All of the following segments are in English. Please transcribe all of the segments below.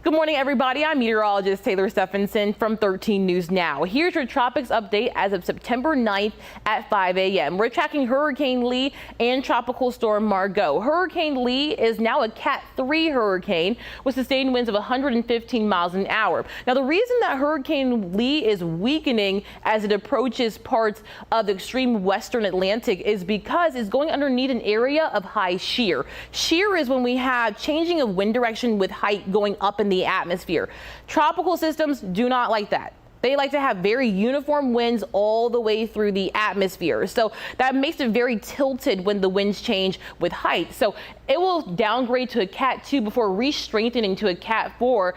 Good morning, everybody. I'm meteorologist Taylor Stephenson from 13 News Now. Here's your Tropics update as of September 9th at 5 a.m. We're tracking Hurricane Lee and Tropical Storm Margot. Hurricane Lee is now a Cat 3 hurricane with sustained winds of 115 miles an hour. Now, the reason that Hurricane Lee is weakening as it approaches parts of the extreme western Atlantic is because it's going underneath an area of high shear. Shear is when we have changing of wind direction with height going up in the atmosphere. Tropical systems do not like that. They like to have very uniform winds all the way through the atmosphere. So that makes it very tilted when the winds change with height. So it will downgrade to a Cat 2 before re-strengthening to a Cat 4.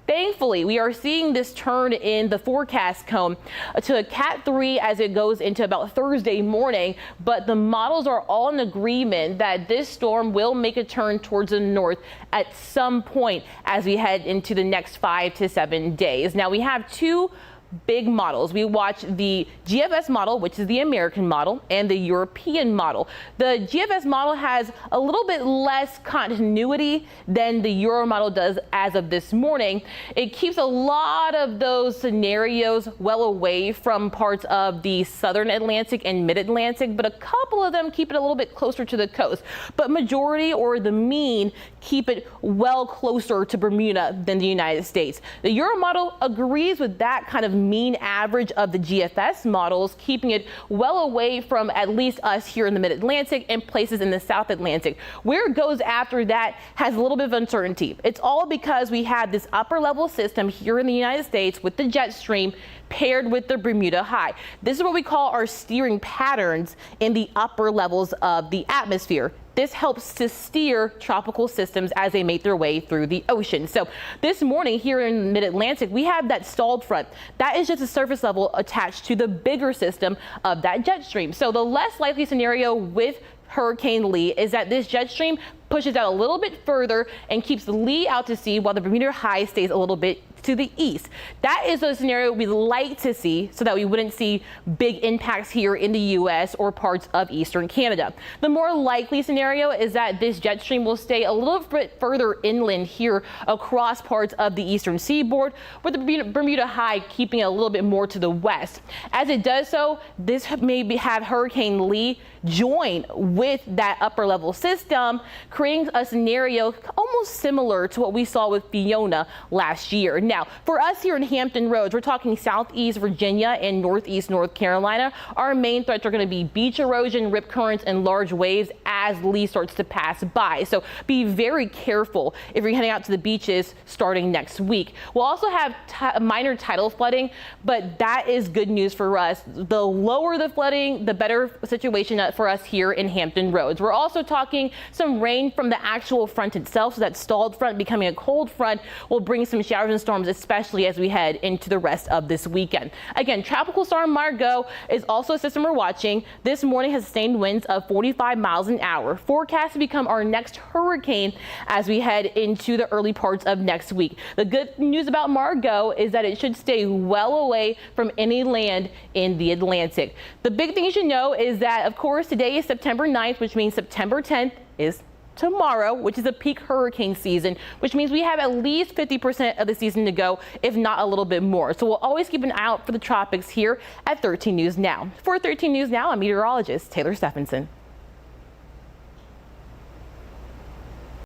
Thankfully, we are seeing this turn in the forecast cone to a Cat 3 as it goes into about Thursday morning, but the models are all in agreement that this storm will make a turn towards the north at some point as we head into the next 5 to 7 days. Now, we have two big models. We watch the GFS model, which is the American model, and the European model. The GFS model has a little bit less continuity than the Euro model does as of this morning. It keeps a lot of those scenarios well away from parts of the southern Atlantic and mid-Atlantic, but a couple of them keep it a little bit closer to the coast. But majority, or the mean, keep it well closer to Bermuda than the United States. The Euro model agrees with that kind of mean average of the GFS models, keeping it well away from at least us here in the mid-Atlantic and places in the South Atlantic. Where it goes after that has a little bit of uncertainty. It's all because we have this upper level system here in the United States with the jet stream paired with the Bermuda high. This is what we call our steering patterns in the upper levels of the atmosphere. This helps to steer tropical systems as they make their way through the ocean. So this morning here in mid-Atlantic, we have that stalled front. That is just a surface level attached to the bigger system of that jet stream. So the less likely scenario with Hurricane Lee is that this jet stream pushes out a little bit further and keeps the lee out to sea while the Bermuda high stays a little bit to the east. That is a scenario we'd like to see so that we wouldn't see big impacts here in the U.S. or parts of eastern Canada. The more likely scenario is that this jet stream will stay a little bit further inland here across parts of the eastern seaboard, with the Bermuda high keeping it a little bit more to the west. As it does so, this may have Hurricane Lee join with that upper level system, creating a scenario almost similar to what we saw with Fiona last year. Now, for us here in Hampton Roads, we're talking southeast Virginia and northeast North Carolina. Our main threats are going to be beach erosion, rip currents, and large waves as Lee starts to pass by. So be very careful if you're heading out to the beaches starting next week. We'll also have minor tidal flooding, but that is good news for us. The lower the flooding, the better situation for us here in Hampton Roads. We're also talking some rain from the actual front itself, so that stalled front becoming a cold front will bring some showers and storms, especially as we head into the rest of this weekend. Again, Tropical Storm Margot is also a system we're watching. This morning has sustained winds of 45 miles an hour. Forecast to become our next hurricane as we head into the early parts of next week. The good news about Margot is that it should stay well away from any land in the Atlantic. The big thing you should know is that, of course, today is September 9th, which means September 10th is tomorrow, which is a peak hurricane season, which means we have at least 50% of the season to go, if not a little bit more. So we'll always keep an eye out for the tropics here at 13 News Now. For 13 News Now, I'm meteorologist Taylor Stephenson.